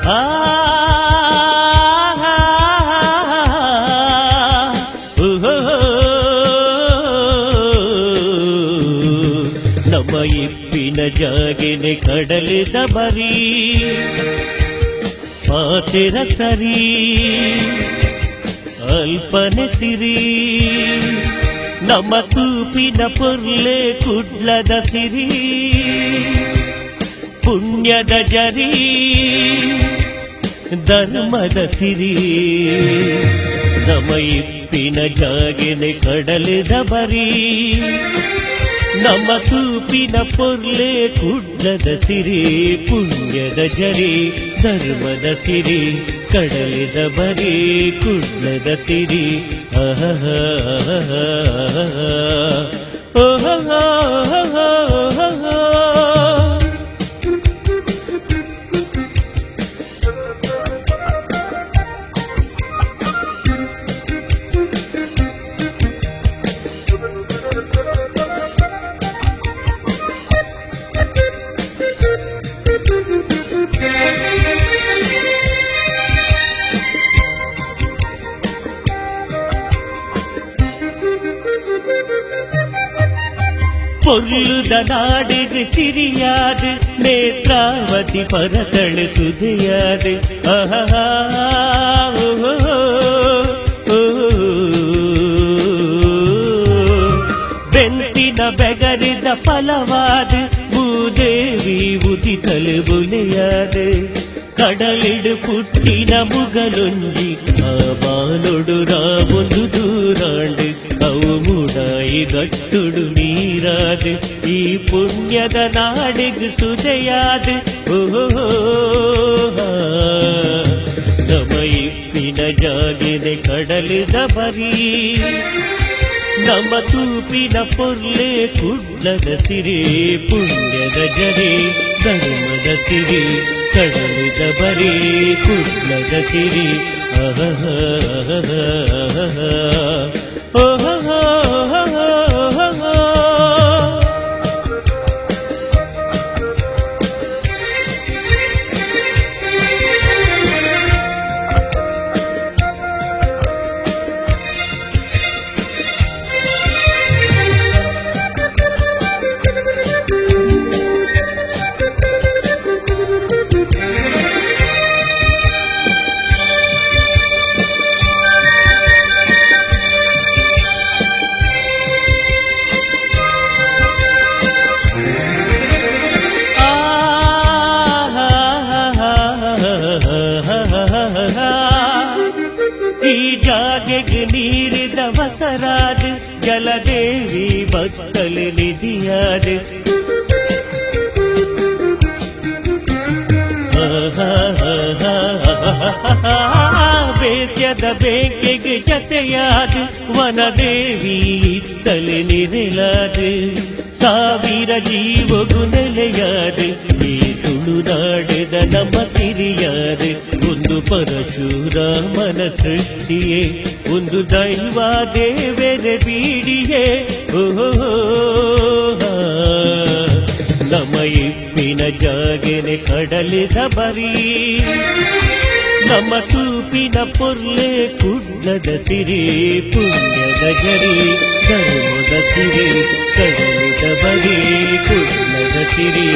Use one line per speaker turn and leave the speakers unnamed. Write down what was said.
ಆ ನಮ್ಮ ಇಪ್ಪಿನ ಜಾಗೆನೆ ಕಡಲಿದ ಬರೀ ಪಾತೆರ ಸರಿ ಅಲ್ಪನೆ ಸಿರಿ ನಮ್ಮ ತೂಪಿನ ಪೊರ್ಲೆ ಕುಡ್ಲದ ಸಿರಿ ಪುಣ್ಯದ ಜರಿ ಧರ್ಮದ ಸಿರಿ ನಮ್ಮ ಇಪ್ಪಿನ ಜಾಗೆನೆ ಕಡಲಿದ ಬರೀ ನಮ್ಮ ತೂಪಿನ ಪೊರ್ಲೆ ಕುಡ್ಲದ ಸಿರಿ ಪುಣ್ಯದ ಜರಿ ಧರ್ಮದ ಸಿರಿ ಕಡಲಿದ ಬರೀ ಕುಡ್ಲದ ಸಿರಿ பொருளுத நாடுகு சிரியாது நேத்ராவதி பரதளு சுதையாது ಬೆಂತಿನ ಬೆಗರಿದ ಫಲವಾದು ಭೂದೇವಿ ಉದಿತಲು ಬುಲೆಯಾದು ಕಡಲಿಡು ಪುಟ್ಟಿನ ಮುಗಲೊಂಜಿ ಆ ಬಾಲೊಡು ರಾವೊಂದು ದೂರಾಂಡು ಅವು ಮುಡಾಯಿ ಗಟ್ಟುಡು ನೀರಾದು ಈ ಪುಣ್ಯದ ನಾಡಿಗೆ ಸುದೆಯಾದು ನಮ್ಮ ಇಪ್ಪಿನ ಜಾಗಿನೆ ಕಡಲಿದ ಬರೀ ನಮ್ಮ ತೂಪಿನ ಪೊರ್ಲೆ ಕುಡ್ಲದ ಸಿರಿ ಪುಣ್ಯದ ಜರಿ ಧರ್ಮದ ಸಿರಿ ಕಡಲಿದ ಬರೀ ಕುಡ್ಲದ ಸಿರಿ ಈ ಜಾಗೆಗೆ ನೀರಿದ ವಸರಾದು ಜಲದೇವಿ ಭಕ್ತಲು ನಿಧಿಯಾದು ಬೇಸ್ಯದ ಬೇಕೆಗೆ ಜತೆಯಾದು ವನದೇವಿ ಇತ್ತಲೆ ನಿರಳಾದು ಸಾವಿರ ಜೀವಗು ನೆಲೆಯಾದು ಈ ತುಳುನಾಡಿದ ನಮ್ಮ ಸಿರಿಯಾದು ಒಂದು ಪರಶುರಾಮನ ಸೃಷ್ಟಿಯೇ ಒಂದು ದೈವ ದೇವರ ಬೀಡಿಯೇ ನಮ್ಮ ಇಪ್ಪಿನ ಜಾಗೆನೆ ಕಡಲಿದ ಬರೀ ನಮ್ಮ ತೂಪಿನ ಪೊರ್ಲೆ ಕುಡ್ಲದ ಸಿರಿ ಪುಣ್ಯದ ಜರಿ ಧರ್ಮದ ಸಿರಿ ಕಡಲಿದ ಬರೀ ಕುಡ್ಲದ ಸಿರಿ